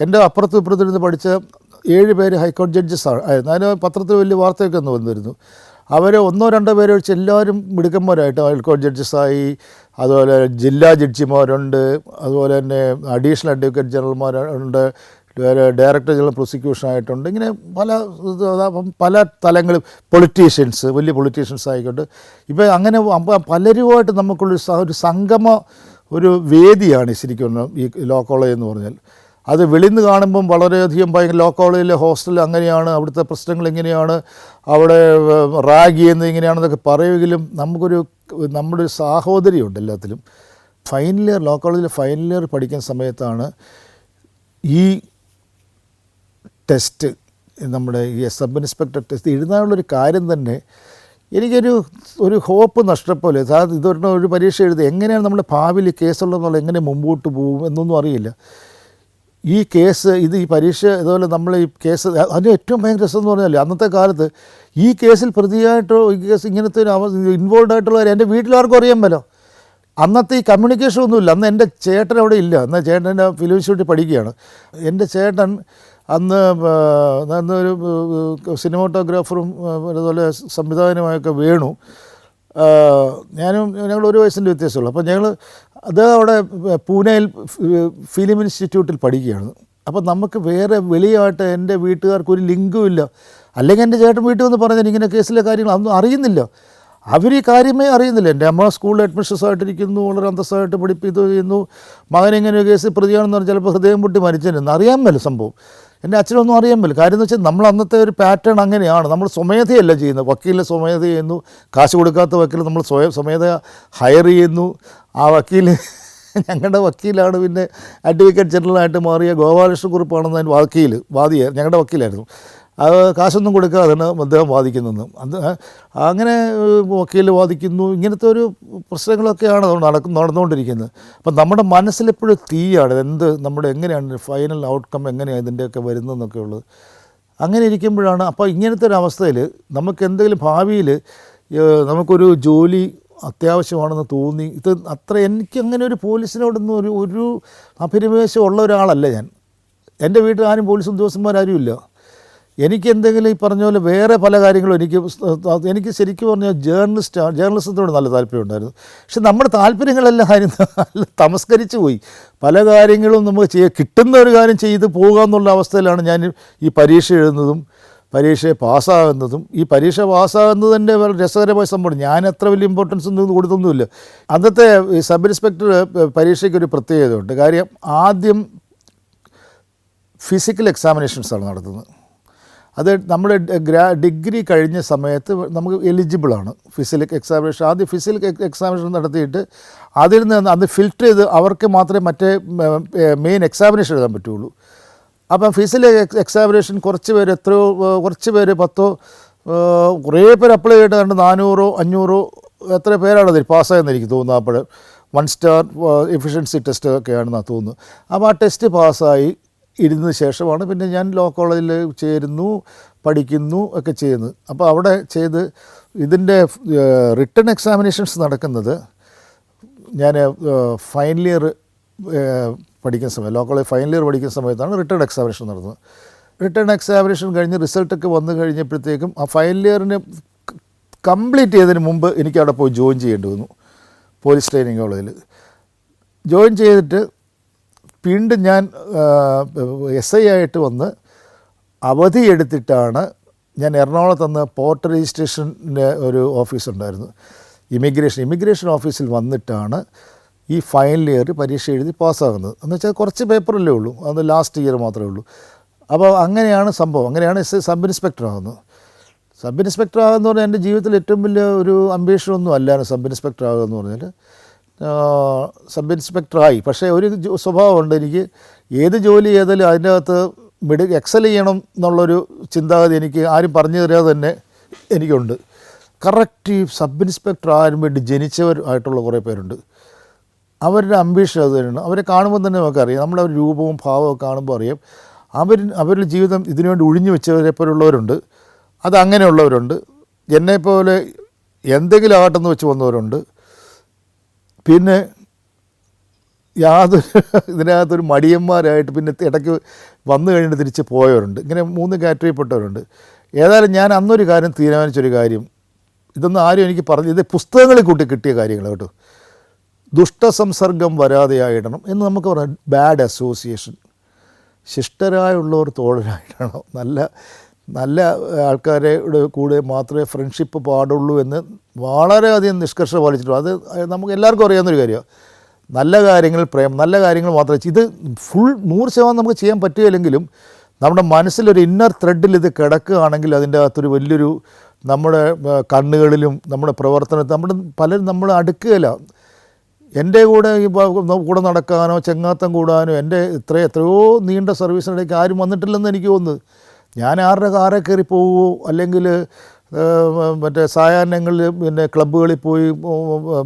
എൻ്റെ അപ്പുറത്തും ഇപ്പുറത്തിരുന്ന് പഠിച്ച 7 പേര് ഹൈക്കോടതി ജഡ്ജസ് ആയിരുന്നു. അതിന് പത്രത്തിൽ വലിയ വാർത്തയൊക്കെ ഒന്ന് വന്നിരുന്നു. അവർ 1-2 പേരെ വെച്ച് എല്ലാവരും മിടുക്കന്മാരായിട്ട് ഹൈക്കോടതി ജഡ്ജസായി. അതുപോലെ ജില്ലാ ജഡ്ജിമാരുണ്ട്, അതുപോലെ തന്നെ അഡീഷണൽ അഡ്വക്കേറ്റ് ജനറൽമാരുണ്ട്, ഡയറക്ടർ ജനറൽ പ്രോസിക്യൂഷൻ ആയിട്ടുണ്ട്. ഇങ്ങനെ പല തലങ്ങളും പൊളിറ്റീഷ്യൻസ്, വലിയ പൊളിറ്റീഷ്യൻസ് ആയിക്കൊണ്ട് ഇപ്പോൾ അങ്ങനെ പലരുമായിട്ട് നമുക്കുള്ളൊരു സംഗമ ഒരു വേദിയാണ് ശരിക്കും ഈ ലോ കോളേജ് എന്ന് പറഞ്ഞാൽ. അത് വെളിയിൽ നിന്ന് കാണുമ്പം വളരെയധികം ഭയങ്കര ലോ കോളേജിലെ ഹോസ്റ്റൽ അങ്ങനെയാണ്, അവിടുത്തെ പ്രശ്നങ്ങൾ എങ്ങനെയാണ്, അവിടെ റാഗ് ചെയ്യുന്നത് ഇങ്ങനെയാണെന്നൊക്കെ പറയുമെങ്കിലും നമ്മുടെ ഒരു സാഹോദര്യമുണ്ട് എല്ലാത്തിലും. ഫൈനൽ ഇയർ ലോ കോളേജിൽ ഫൈനൽ ഇയർ പഠിക്കുന്ന സമയത്താണ് ഈ ടെസ്റ്റ്, നമ്മുടെ ഈ സബ് ഇൻസ്പെക്ടർ ടെസ്റ്റ് എഴുതാനുള്ളൊരു കാര്യം തന്നെ ഒരു ഹോപ്പ് നഷ്ടപ്പോലെ. ഇതൊരു പരീക്ഷ എഴുതി എങ്ങനെയാണ് നമ്മുടെ ഭാവിയിൽ കേസുള്ളതെന്നുള്ള എങ്ങനെ മുമ്പോട്ട് പോകും എന്നൊന്നും അറിയില്ല. ഈ കേസ് ഈ പരീക്ഷ ഇതുപോലെ നമ്മൾ ഈ കേസ് അതിന് ഏറ്റവും ഭയങ്കര രസം എന്ന് പറഞ്ഞാൽ അന്നത്തെ കാലത്ത് ഈ കേസിൽ പ്രതിയായിട്ടോ ഈ കേസ് ഇങ്ങനത്തെ ഒരു ഇൻവോൾവ് ആയിട്ടുള്ളവർ എൻ്റെ വീട്ടിലാർക്കും അറിയാമല്ലോ. അന്നത്തെ ഈ കമ്മ്യൂണിക്കേഷൻ ഒന്നുമില്ല. അന്ന് എൻ്റെ ചേട്ടൻ അവിടെ ഇല്ല. അന്ന് ചേട്ടൻ്റെ ഫിലിം ഇൻസ്റ്റിറ്റ്യൂട്ടിൽ പഠിക്കുകയാണ്. എൻ്റെ ചേട്ടൻ അന്നൊരു സിനിമാറ്റോഗ്രാഫറും അതുപോലെ സംവിധായകനുമായൊക്കെ വേണു, ഞങ്ങൾ 1 വയസ്സിൻ്റെ വ്യത്യാസമുള്ളൂ. അപ്പോൾ അത് അവിടെ പൂനെയിൽ ഫിലിം ഇൻസ്റ്റിറ്റ്യൂട്ടിൽ പഠിക്കുകയാണ്. അപ്പോൾ നമുക്ക് വേറെ വെളിയായിട്ട് എൻ്റെ വീട്ടുകാർക്ക് ഒരു ലിങ്കും ഇല്ല. അല്ലെങ്കിൽ എൻ്റെ ചേട്ടൻ വീട്ടിൽ വന്ന് പറഞ്ഞാൽ ഇങ്ങനെ കേസിലെ കാര്യങ്ങൾ അതൊന്നും അറിയുന്നില്ല. അവർ ഈ കാര്യമേ അറിയുന്നില്ല. എൻ്റെ അമ്മ സ്കൂളിൽ അഡ്മിഷൻസായിട്ടിരിക്കുന്നു, വളരെ അന്തസ്സായിട്ട് പഠിപ്പിത് ചെയ്യുന്നു. മകനിങ്ങനെ കേസ് പ്രതിയാണെന്ന് പറഞ്ഞാൽ ചിലപ്പോൾ ഹൃദയം പൊട്ടി മരിച്ചെന്ന് അറിയാൻ മേല സംഭവം. എൻ്റെ അച്ഛനൊന്നും അറിയാൻ മേല. കാര്യം എന്ന് വെച്ചാൽ നമ്മൾ അന്നത്തെ ഒരു പാറ്റേൺ അങ്ങനെയാണ്. നമ്മൾ സ്വമേധയല്ല ചെയ്യുന്നത്. വക്കീലിനെ സ്വമേധ ചെയ്യുന്നു, കാശ് കൊടുക്കാത്ത വക്കീൽ നമ്മൾ സ്വമേധ ഹയർ ചെയ്യുന്നു. ആ വക്കീൽ ഞങ്ങളുടെ വക്കീലാണ് പിന്നെ അഡ്വക്കേറ്റ് ജനറലായിട്ട് മാറിയ ഗോപാലകൃഷ്ണക്കുറുപ്പാണെന്ന് വാദിയ ഞങ്ങളുടെ വക്കീലായിരുന്നു. അത് കാശൊന്നും കൊടുക്കാതെയാണ് അദ്ദേഹം വാദിക്കുന്നത്. അങ്ങനെ വക്കീൽ വാദിക്കുന്നു. ഇങ്ങനത്തെ ഒരു പ്രശ്നങ്ങളൊക്കെയാണ് നടന്നുകൊണ്ടിരിക്കുന്നത്. അപ്പം നമ്മുടെ മനസ്സിലെപ്പോഴും തീയാണ് എങ്ങനെയാണ് ഫൈനൽ ഔട്ട്കം എങ്ങനെയാണ് ഇതിൻ്റെയൊക്കെ വരുന്നതെന്നൊക്കെ ഉള്ളത്. അങ്ങനെ ഇരിക്കുമ്പോഴാണ് അപ്പോൾ ഇങ്ങനത്തെ ഒരു അവസ്ഥയിൽ നമുക്ക് എന്തെങ്കിലും ഭാവിയിൽ നമുക്കൊരു ജോലി അത്യാവശ്യമാണെന്ന് തോന്നി. എനിക്കങ്ങനെ ഒരു പോലീസിനോടൊന്നും ഒരു അഭിനിവേശം ഉള്ള ഒരാളല്ല ഞാൻ. എൻ്റെ വീട്ടിൽ ആരും പോലീസ് ഉദ്യോഗസ്ഥന്മാരാരും ഇല്ല. എനിക്ക് എന്തെങ്കിലും ഈ പറഞ്ഞ പോലെ വേറെ പല കാര്യങ്ങളും എനിക്ക് ശരിക്കും പറഞ്ഞാൽ ജേർണലിസത്തിനോട് നല്ല താല്പര്യമുണ്ടായിരുന്നു. പക്ഷെ നമ്മുടെ താല്പര്യങ്ങളെല്ലാം തമസ്കരിച്ച് പോയി. പല കാര്യങ്ങളും നമുക്ക് കിട്ടുന്ന ഒരു കാര്യം ചെയ്ത് പോകുക എന്നുള്ള അവസ്ഥയിലാണ് ഞാൻ ഈ പരീക്ഷ എഴുതുന്നതും പരീക്ഷയെ പാസ്സാകുന്നതും. ഈ പരീക്ഷ പാസ്സാകുന്നത് തന്നെ വളരെ രസകരമായ സംഭവമാണ്. ഞാൻ അത്ര വലിയ ഇമ്പോർട്ടൻസ് ഒന്നും കൊടുത്തൊന്നുമില്ല. അന്നത്തെ സബ് ഇൻസ്പെക്ടർ പരീക്ഷയ്ക്കൊരു പ്രത്യേകതയുണ്ട്. കാര്യം ആദ്യം ഫിസിക്കൽ എക്സാമിനേഷൻസാണ് നടത്തുന്നത്. അത് നമ്മുടെ ഡിഗ്രി കഴിഞ്ഞ സമയത്ത് നമുക്ക് എലിജിബിളാണ് ഫിസിക്കൽ എക്സാമിനേഷൻ. ആദ്യം ഫിസിക്കൽ എക്സാമിനേഷൻ നടത്തിയിട്ട് അതിൽ നിന്ന് അത് ഫിൽറ്റർ ചെയ്ത് അവർക്ക് മാത്രമേ മറ്റേ മെയിൻ എക്സാമിനേഷൻ എഴുതാൻ പറ്റുള്ളൂ. അപ്പം ഫിസിക്കൽ എക്സാമിനേഷൻ കുറച്ച് പേര് 10 കുറേ പേര് അപ്ലൈ ചെയ്തിട്ട് 400 500 എത്ര പേരാണ് അതിൽ പാസ്സായെന്ന് എനിക്ക് തോന്നുന്നു. അപ്പോൾ 1 സ്റ്റാർ എഫിഷ്യൻസി ടെസ്റ്റ് ഒക്കെയാണെന്നാണ് തോന്നുന്നു. അപ്പോൾ ആ ടെസ്റ്റ് പാസ്സായി ഇരുന്നതിന് ശേഷമാണ് പിന്നെ ഞാൻ ലോ കോളേജിൽ ചേരുന്നു, പഠിക്കുന്നു ഒക്കെ ചെയ്യുന്നത്. അപ്പോൾ അവിടെ ചെയ്ത് ഇതിൻ്റെ റിട്ടൺ എക്സാമിനേഷൻസ് നടക്കുന്നത് ഞാൻ ഫൈനൽ ഇയർ പഠിക്കുന്ന സമയം, ലോ കോളേജ് ഫൈനൽ ഇയർ പഠിക്കുന്ന സമയത്താണ് റിട്ടേൺ എക്സാമിനേഷൻ നടത്തുന്നത്. റിട്ടേൺ എക്സാമിനേഷൻ കഴിഞ്ഞ് റിസൾട്ടൊക്കെ വന്നു കഴിഞ്ഞപ്പോഴത്തേക്കും ആ ഫൈനൽ ഇയറിന് കംപ്ലീറ്റ് ചെയ്തതിന് മുമ്പ് എനിക്ക് അവിടെ പോയി ജോയിൻ ചെയ്യേണ്ടി വന്നു പോലീസ് ട്രെയിനിങ് കോളേജിൽ. ജോയിൻ ചെയ്തിട്ട് വീണ്ടും ഞാൻ SI ആയിട്ട് വന്ന് അവധി എടുത്തിട്ടാണ് ഞാൻ എറണാകുളത്ത് പോർട്ട് രജിസ്ട്രേഷൻ്റെ ഒരു ഓഫീസുണ്ടായിരുന്നു, ഇമിഗ്രേഷൻ ഓഫീസിൽ വന്നിട്ടാണ് ഈ ഫൈനൽ ഇയർ പരീക്ഷ എഴുതി പാസ്സാകുന്നത്. എന്ന് വെച്ചാൽ കുറച്ച് പേപ്പറല്ലേ ഉള്ളൂ, അത് ലാസ്റ്റ് ഇയർ മാത്രമേ ഉള്ളൂ. അപ്പോൾ അങ്ങനെയാണ് സംഭവം. അങ്ങനെയാണ് സബ് ഇൻസ്പെക്ടർ ആകുന്നത്. സബ് ഇൻസ്പെക്ടർ ആകുമെന്ന് പറഞ്ഞാൽ എൻ്റെ ജീവിതത്തിൽ ഏറ്റവും വലിയ ഒരു അംബീഷനൊന്നും അല്ലായിരുന്നു സബ് ഇൻസ്പെക്ടർ ആകുമെന്ന് പറഞ്ഞാൽ. സബ് ഇൻസ്പെക്ടറായി. പക്ഷേ ഒരു സ്വഭാവമുണ്ട് എനിക്ക്, ഏത് ജോലി ചെയ്താലും അതിൻ്റെ അകത്ത് എക്സൽ ചെയ്യണം എന്നുള്ളൊരു ചിന്താഗതി എനിക്ക് ആരും പറഞ്ഞു തരാതെ തന്നെ എനിക്കുണ്ട്. കറക്റ്റ് ഈ സബ് ഇൻസ്പെക്ടർ ആരും വേണ്ടി ജനിച്ചവർ ആയിട്ടുള്ള കുറേ പേരുണ്ട്. അവരുടെ അംബീഷൻ അത് തന്നെയാണ്. അവരെ കാണുമ്പോൾ തന്നെ നമുക്കറിയാം, നമ്മുടെ ഒരു രൂപവും ഭാവവും കാണുമ്പോൾ അറിയാം അവരുടെ ജീവിതം ഇതിനുവേണ്ടി ഒഴിഞ്ഞു വെച്ചവരെ പോലുള്ളവരുണ്ട്. അതങ്ങനെയുള്ളവരുണ്ട്. എന്നെപ്പോലെ എന്തെങ്കിലും ആകട്ടെന്ന് വെച്ച് വന്നവരുണ്ട്. പിന്നെ ഇതിനകത്തൊരു മടിയന്മാരായിട്ട് പിന്നെ ഇടയ്ക്ക് വന്നു കഴിഞ്ഞിട്ട് തിരിച്ച് പോയവരുണ്ട്. ഇങ്ങനെ 3 കാറ്റഗറിയിൽപ്പെട്ടവരുണ്ട്. ഏതായാലും ഞാൻ അന്നൊരു കാര്യം തീരുമാനിച്ചൊരു കാര്യം, ഇതൊന്നും ആരും എനിക്ക് പറഞ്ഞു, ഇത് പുസ്തകങ്ങളിൽ കൂട്ടി കിട്ടിയ കാര്യങ്ങൾ കേട്ടോ. ദുഷ്ടസംസർഗം വരാതെയായിടണം എന്ന് നമുക്ക് പറയാം. Bad association. ശിഷ്ടരായുള്ളവർ തോഴരായിട്ടാണോ, നല്ല ആൾക്കാരെ കൂടെ മാത്രമേ ഫ്രണ്ട്ഷിപ്പ് പാടുള്ളൂ എന്ന് വളരെയധികം നിഷ്കർഷ പാലിച്ചിട്ടുള്ളൂ. അത് നമുക്ക് എല്ലാവർക്കും അറിയാവുന്നൊരു കാര്യമാണ്. നല്ല കാര്യങ്ങൾ പ്രേമം, നല്ല കാര്യങ്ങൾ മാത്രമേ ഇത് ഫുൾ 100% നമുക്ക് ചെയ്യാൻ പറ്റുകയില്ലെങ്കിലും നമ്മുടെ മനസ്സിലൊരു ഇന്നർ ത്രെഡിൽ ഇത് കിടക്കുകയാണെങ്കിൽ അതിൻ്റെ അകത്തൊരു വലിയൊരു നമ്മുടെ കണ്ണുകളിലും നമ്മുടെ പ്രവർത്തനത്തിൽ പലരും നമ്മൾ അടുക്കുകയില്ല. എൻ്റെ കൂടെ കൂടെ നടക്കാനോ ചെങ്ങാത്തം കൂടാനോ എൻ്റെ എത്രയോ നീണ്ട സർവീസിനിടയ്ക്ക് ആരും വന്നിട്ടില്ലെന്ന് എനിക്ക് തോന്നുന്നത്. ഞാൻ ആരുടെ കാറെ കയറി പോവുമോ അല്ലെങ്കിൽ മറ്റേ സായാഹ്നങ്ങളിൽ പിന്നെ ക്ലബ്ബുകളിൽ പോയി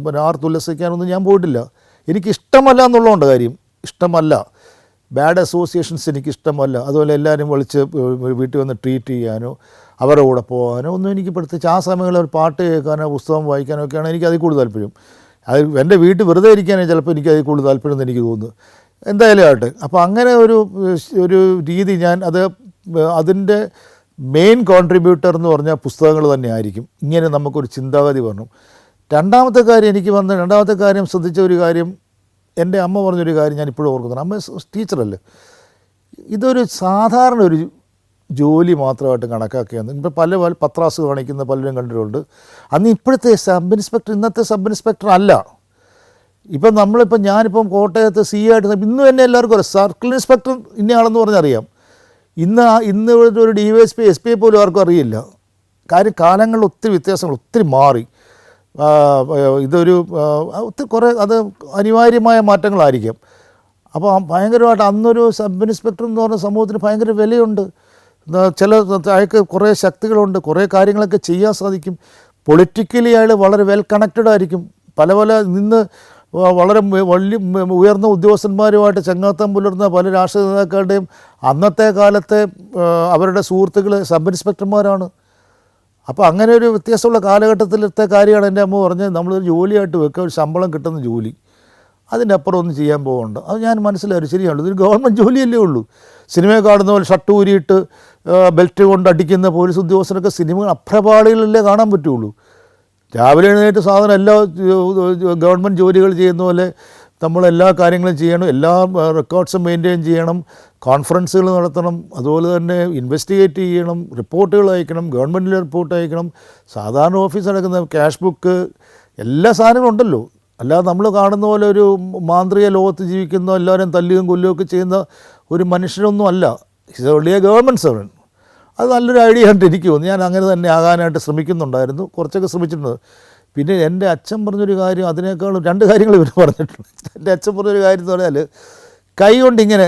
പിന്നെ ആർത്തുല്ലസിക്കാനൊന്നും ഞാൻ പോയിട്ടില്ല. എനിക്കിഷ്ടമല്ല എന്നുള്ളതുകൊണ്ട് കാര്യം, ഇഷ്ടമല്ല. ബാഡ് അസോസിയേഷൻസ് എനിക്കിഷ്ടമല്ല. അതുപോലെ എല്ലാവരും വിളിച്ച് വീട്ടിൽ വന്ന് ട്രീറ്റ് ചെയ്യാനോ അവരുടെ കൂടെ പോകാനോ ഒന്നും എനിക്ക് പ്രത്യേകിച്ച് ആ സമയങ്ങളിൽ ഒരു പാട്ട് കേൾക്കാനോ പുസ്തകം വായിക്കാനോ ഒക്കെയാണ് എനിക്ക് അതിൽ കൂടുതൽ താല്പര്യം. അത് എൻ്റെ വീട്ടിൽ വെറുതെ ഇരിക്കാനേ ചിലപ്പോൾ എനിക്ക് അതിൽ കൂടുതൽ താല്പര്യം എന്ന് എനിക്ക് തോന്നുന്നു. എന്തായാലും ആട്ടെ. അപ്പോൾ അങ്ങനെ ഒരു രീതി ഞാൻ അതിൻ്റെ മെയിൻ കോൺട്രിബ്യൂട്ടർ എന്ന് പറഞ്ഞാൽ പുസ്തകങ്ങൾ തന്നെ ആയിരിക്കും. ഇങ്ങനെ നമുക്കൊരു ചിന്താഗതി പറഞ്ഞു. രണ്ടാമത്തെ കാര്യം ശ്രദ്ധിച്ച ഒരു കാര്യം, എൻ്റെ അമ്മ പറഞ്ഞൊരു കാര്യം ഞാൻ ഇപ്പോഴും ഓർക്കുന്നുണ്ട്. അമ്മ ടീച്ചറല്ലേ, ഇതൊരു സാധാരണ ഒരു ജോലി മാത്രമായിട്ട് കണക്കാക്കിയാണ്. ഇപ്പോൾ പല പത്രാസ് കാണിക്കുന്ന പലരും കണ്ടിട്ടുണ്ട്. അന്ന് ഇപ്പോഴത്തെ സബ് ഇൻസ്പെക്ടർ ഇന്നത്തെ സബ് ഇൻസ്പെക്ടർ അല്ല. ഇപ്പം ഞാനിപ്പം കോട്ടയത്ത് ആയിട്ട് ഇന്നും എന്നെ എല്ലാവർക്കും അറിയാം. സർക്കിൾ ഇൻസ്പെക്ടർ ഇന്നയാളെന്ന് പറഞ്ഞറിയാം. ഇന്ന് ഒരു DYSP SP പോലും ആർക്കും അറിയില്ല. കാര്യം കാലങ്ങളിൽ ഒത്തിരി വ്യത്യാസങ്ങൾ ഒത്തിരി മാറി. കുറേ അത് അനിവാര്യമായ മാറ്റങ്ങളായിരിക്കും. അപ്പോൾ ഭയങ്കരമായിട്ട് അന്നൊരു സബ് ഇൻസ്പെക്ടർ എന്ന് പറഞ്ഞ സമൂഹത്തിന് ഭയങ്കര വിലയുണ്ട്. അയാൾക്ക് കുറേ ശക്തികളുണ്ട്, കുറേ കാര്യങ്ങളൊക്കെ ചെയ്യാൻ സാധിക്കും. പൊളിറ്റിക്കലി അയാൾ വളരെ വെൽ കണക്റ്റഡ് ആയിരിക്കും. പല വളരെ വലിയ ഉയർന്ന ഉദ്യോഗസ്ഥന്മാരുമായിട്ട് ചങ്ങാത്തം പുലർന്ന പല രാഷ്ട്രീയ നേതാക്കളുടെയും അന്നത്തെ കാലത്തെ അവരുടെ സുഹൃത്തുക്കൾ സബ് ഇൻസ്പെക്ടർമാരാണ്. അപ്പോൾ അങ്ങനെ ഒരു വ്യത്യാസമുള്ള കാലഘട്ടത്തിലത്തെ കാര്യമാണ് എൻ്റെ അമ്മ പറഞ്ഞത്. നമ്മളൊരു ജോലിയായിട്ട് വെക്കുക, ഒരു ശമ്പളം കിട്ടുന്ന ജോലി, അതിൻ്റെ അപ്പുറം ഒന്നും ചെയ്യാൻ പോകണ്ട. അത് ഞാൻ മനസ്സിലായി, ശരിയാണ്, ഇതൊരു ഗവൺമെൻറ് ജോലിയല്ലേ ഉള്ളൂ. സിനിമയെ കാണുന്ന പോലെ ഷർട്ട് ഊരിയിട്ട് ബെൽറ്റ് കൊണ്ട് അടിക്കുന്ന പോലീസ് ഉദ്യോഗസ്ഥരൊക്കെ സിനിമ അപ്രപാളികളിലല്ലേ കാണാൻ പറ്റുള്ളൂ. രാവിലെ എഴുന്നേറ്റ് സാധനം എല്ലാ ഗവൺമെൻറ് ജോലികൾ ചെയ്യുന്ന പോലെ നമ്മളെല്ലാ കാര്യങ്ങളും ചെയ്യണം, എല്ലാ റെക്കോർഡ്സും മെയിൻറ്റെയിൻ ചെയ്യണം, കോൺഫറൻസുകൾ നടത്തണം, അതുപോലെ തന്നെ ഇൻവെസ്റ്റിഗേറ്റ് ചെയ്യണം, റിപ്പോർട്ടുകൾ അയക്കണം, ഗവൺമെൻറ്റിലെ റിപ്പോർട്ട് അയക്കണം, സാധാരണ ഓഫീസ് നടക്കുന്ന ക്യാഷ് ബുക്ക്, എല്ലാ സാധനങ്ങളും ഉണ്ടല്ലോ. അല്ലാതെ നമ്മൾ കാണുന്ന പോലെ ഒരു മാന്ത്രിക ലോകത്ത് ജീവിക്കുന്ന എല്ലാവരും തല്ലുകയും കൊല്ലുകയൊക്കെ ചെയ്യുന്ന ഒരു മനുഷ്യനൊന്നും അല്ല. It's only A government servant. അത് നല്ലൊരു ഐഡിയ ആയിട്ട് എനിക്ക് തോന്നി. ഞാൻ അങ്ങനെ തന്നെ ആകാനായിട്ട് ശ്രമിക്കുന്നുണ്ടായിരുന്നു, കുറച്ചൊക്കെ ശ്രമിച്ചിട്ടുണ്ട്. പിന്നെ എൻ്റെ അച്ഛൻ പറഞ്ഞൊരു കാര്യം, അതിനേക്കാളും 2 കാര്യങ്ങൾ ഇവർ പറഞ്ഞിട്ടുണ്ട്. എൻ്റെ അച്ഛൻ പറഞ്ഞൊരു കാര്യം എന്ന് പറഞ്ഞാൽ, കൈ കൊണ്ട് ഇങ്ങനെ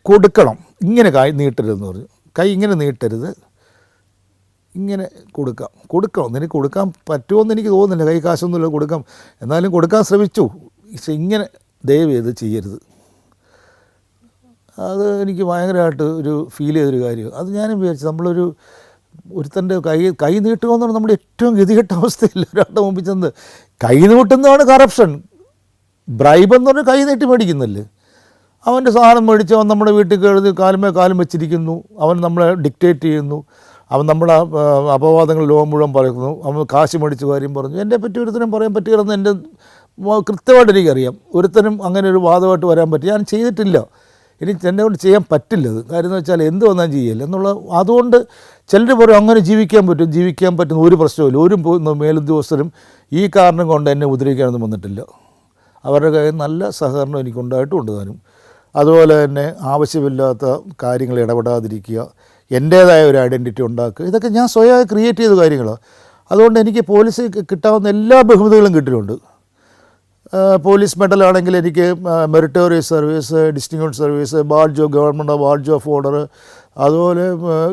കൊടുക്കണം, ഇങ്ങനെ കൈ നീട്ടരുതെന്ന് പറഞ്ഞു. കൈ ഇങ്ങനെ നീട്ടരുത്, ഇങ്ങനെ കൊടുക്കണം. നിനക്ക് കൊടുക്കാൻ പറ്റുമോയെന്ന് എനിക്ക് തോന്നുന്നില്ല, കൈ കാശൊന്നുമില്ല, കൊടുക്കാം. എന്നാലും കൊടുക്കാൻ ശ്രമിച്ചു. പക്ഷേ ഇങ്ങനെ ദയവ് ചെയ്ത് ചെയ്യരുത്. അത് എനിക്ക് ഭയങ്കരമായിട്ട് ഒരു ഫീൽ ചെയ്തൊരു കാര്യം. അത് ഞാനും വിചാരിച്ചു, ഒരുത്തൻ്റെ കൈ നീട്ടുക എന്ന് പറഞ്ഞാൽ നമ്മുടെ ഏറ്റവും ഗതികെട്ട അവസ്ഥയില്ല. ഒരാളുടെ മുമ്പിൽ ചെന്ന് കൈ നീട്ടുന്നതാണ് കറപ്ഷൻ. ബ്രൈബ് എന്ന് പറഞ്ഞാൽ കൈ നീട്ടി മേടിക്കുന്നില്ലേ. അവൻ്റെ സാധനം മേടിച്ച് അവൻ നമ്മുടെ വീട്ടിൽ കയറി കാലും വെച്ചിരിക്കുന്നു, അവൻ നമ്മളെ ഡിക്റ്റേറ്റ് ചെയ്യുന്നു, അവൻ നമ്മുടെ അപവാദങ്ങൾ ലോകം മുഴുവൻ പറയുന്നു, അവൻ കാശ് മേടിച്ച കാര്യം പറഞ്ഞു. എൻ്റെ പറ്റി ഒരുത്തനും പറയാൻ പറ്റുകയെന്ന് എൻ്റെ കൃത്യമായിട്ട് എനിക്കറിയാം. ഒരുത്തനും അങ്ങനെ ഒരു വാദമായിട്ട് വരാൻ പറ്റി ഞാൻ ചെയ്തിട്ടില്ല. എനിക്ക് എന്നെ കൊണ്ട് ചെയ്യാൻ പറ്റില്ലത്. കാര്യം എന്ന് വെച്ചാൽ എന്ത് വന്നാൽ ചെയ്യല്ല എന്നുള്ള. അതുകൊണ്ട് ചിലർ പറയും അങ്ങനെ ജീവിക്കാൻ പറ്റുന്ന ഒരു പ്രശ്നമില്ല. ഒരു മേലുദ്യോഗസ്ഥരും ഈ കാരണം കൊണ്ട് എന്നെ ഉപദ്രവിക്കാനൊന്നും വന്നിട്ടില്ല. അവരുടെ കയ്യിൽ നല്ല സഹകരണം എനിക്കുണ്ടായിട്ടുമുണ്ട് താനും. അതുപോലെ തന്നെ ആവശ്യമില്ലാത്ത കാര്യങ്ങൾ ഇടപെടാതിരിക്കുക, എൻ്റേതായ ഒരു ഐഡൻറ്റിറ്റി ഉണ്ടാക്കുക, ഇതൊക്കെ ഞാൻ സ്വയമായി ക്രിയേറ്റ് ചെയ്ത കാര്യങ്ങളാണ്. അതുകൊണ്ട് എനിക്ക് പോലീസ് കിട്ടാവുന്ന എല്ലാ ബഹുമതികളും കിട്ടിയിട്ടുണ്ട്. പോലീസ് മെഡലാണെങ്കിൽ എനിക്ക് meritorious service, distinguished service, government badge of order, അതുപോലെ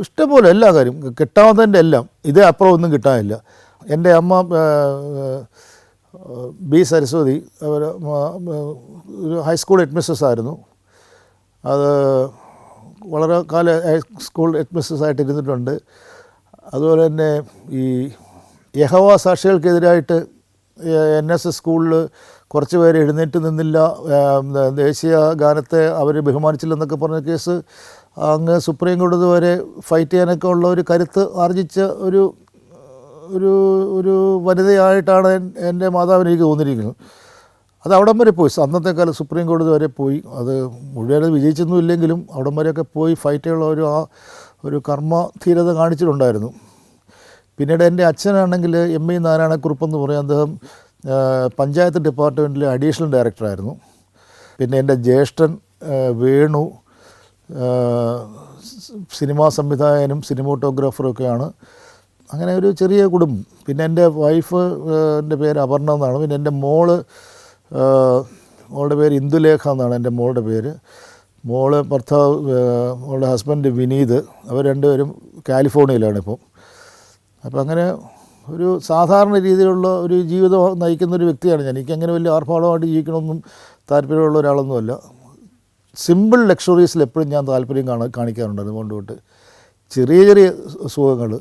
ഇഷ്ടംപോലെ എല്ലാ കാര്യം കിട്ടാവുന്നതിൻ്റെ എല്ലാം. ഇതേ അപ്പുറം ഒന്നും കിട്ടാനില്ല. എൻ്റെ അമ്മ ബി സരസ്വതി അവർ ഒരു ഹൈസ്കൂൾ ഹെഡ്മിസ്ട്രസ് ആയിരുന്നു. അത് വളരെ കാലം ഹൈസ്കൂൾ ഹെഡ്മിസ്ട്രസ് ആയിട്ട് ഇരുന്നിട്ടുണ്ട്. അതുപോലെ തന്നെ ഈ യഹോവ സാക്ഷികൾക്കെതിരായിട്ട് NSS സ്കൂളിൽ കുറച്ച് പേര് എഴുന്നേറ്റ് നിന്നില്ല, ദേശീയ ഗാനത്തെ അവർ ബഹുമാനിച്ചില്ലെന്നൊക്കെ പറഞ്ഞ കേസ് അങ്ങ് സുപ്രീം കോടതി വരെ ഫൈറ്റ് ചെയ്യാനൊക്കെ ഉള്ള ഒരു കരുത്ത് ആർജിച്ച ഒരു വനിതയായിട്ടാണ് എൻ്റെ മാതാവിന് എനിക്ക് തോന്നിയിരിക്കുന്നത്. അത് അവിടം വരെ പോയി, അന്നത്തെ കാലം സുപ്രീം കോടതി വരെ പോയി. അത് മുഴുവൻ വിജയിച്ചൊന്നും ഇല്ലെങ്കിലും അവിടം വരെയൊക്കെ പോയി ഫൈറ്റ് ചെയ്യാനുള്ള ഒരു കർമ്മധീരത കാണിച്ചിട്ടുണ്ടായിരുന്നു. പിന്നീട് എൻ്റെ അച്ഛനാണെങ്കിൽ എം ഇ നാരായണക്കുറുപ്പെന്ന് പറയും, അദ്ദേഹം പഞ്ചായത്ത് ഡിപ്പാർട്ട്മെൻറ്റിലെ അഡീഷണൽ ഡയറക്ടറായിരുന്നു. പിന്നെ എൻ്റെ ജ്യേഷ്ഠൻ വേണു സിനിമാ സംവിധായകനും സിനിമോട്ടോഗ്രാഫറും ഒക്കെയാണ്. അങ്ങനെ ഒരു ചെറിയ കുടുംബം. പിന്നെ എൻ്റെ വൈഫ് എൻ്റെ പേര് അപർണ എന്നാണ്. പിന്നെ എൻ്റെ മോളുടെ പേര് ഇന്ദുലേഖ എന്നാണ് എൻ്റെ മോളുടെ പേര്. ഭർത്താവ് മോളുടെ ഹസ്ബൻഡ് വിനീത്, അവർ രണ്ടുപേരും കാലിഫോർണിയയിലാണ് ഇപ്പം. അപ്പം അങ്ങനെ ഒരു സാധാരണ രീതിയിലുള്ള ഒരു ജീവിതം നയിക്കുന്നൊരു വ്യക്തിയാണ് ഞാൻ. എനിക്കങ്ങനെ വലിയ ആർഭാടമായിട്ട് ജീവിക്കണമെന്നും താല്പര്യമുള്ള ഒരാളൊന്നുമല്ല. സിമ്പിൾ ലക്ഷറീസിൽ എപ്പോഴും ഞാൻ താല്പര്യം കാണിക്കാറുണ്ട്. അതുകൊണ്ട് ചെറിയ ചെറിയ സുഖങ്ങൾ,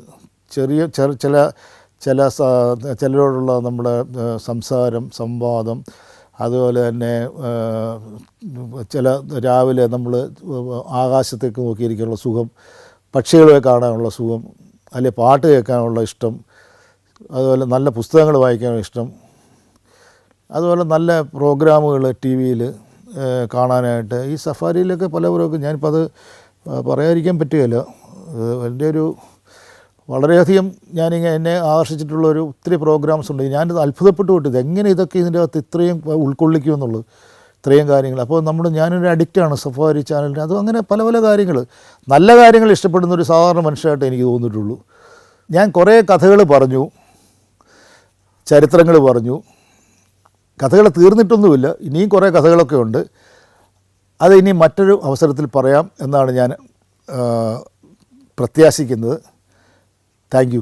ചിലരോടുള്ള നമ്മുടെ സംസാരം, സംവാദം, അതുപോലെ തന്നെ രാവിലെ നമ്മൾ ആകാശത്തേക്ക് നോക്കിയിരിക്കാനുള്ള സുഖം, പക്ഷികളെ കാണാനുള്ള സുഖം, അല്ലെ പാട്ട് കേൾക്കാനുള്ള ഇഷ്ടം, അതുപോലെ നല്ല പുസ്തകങ്ങൾ വായിക്കാനുള്ള ഇഷ്ടം, അതുപോലെ നല്ല പ്രോഗ്രാമുകൾ ടി വിയിൽ കാണാനായിട്ട്. ഈ സഫാരിയിലൊക്കെ പലവരൊക്കെ ഞാനിപ്പോൾ അത് പറയാതിരിക്കാൻ പറ്റുകയില്ല. എൻ്റെ ഒരു വളരെയധികം എന്നെ ആകർഷിച്ചിട്ടുള്ള ഒത്തിരി പ്രോഗ്രാംസ് ഉണ്ട്. ഞാനിത് അത്ഭുതപ്പെട്ടു വിട്ടത് എങ്ങനെ ഇതൊക്കെ ഇതിൻ്റെ അകത്ത് ഇത്രയും ഉൾക്കൊള്ളിക്കുമെന്നുള്ളത്, ഇത്രയും കാര്യങ്ങൾ. അപ്പോൾ ഞാനൊരു അഡിക്റ്റാണ് സഫാരി ചാനലിന്. അതും അങ്ങനെ പല പല കാര്യങ്ങൾ, നല്ല കാര്യങ്ങൾ ഇഷ്ടപ്പെടുന്ന ഒരു സാധാരണ മനുഷ്യരായിട്ട് എനിക്ക് തോന്നിയിട്ടുള്ളൂ. ഞാൻ കുറേ കഥകൾ പറഞ്ഞു, ചരിത്രങ്ങൾ പറഞ്ഞു. കഥകൾ തീർന്നിട്ടൊന്നുമില്ല, ഇനിയും കുറേ കഥകളൊക്കെ ഉണ്ട്. അത് ഇനി മറ്റൊരു അവസരത്തിൽ പറയാം എന്നാണ് ഞാൻ പ്രത്യാശിക്കുന്നത്. Thank you.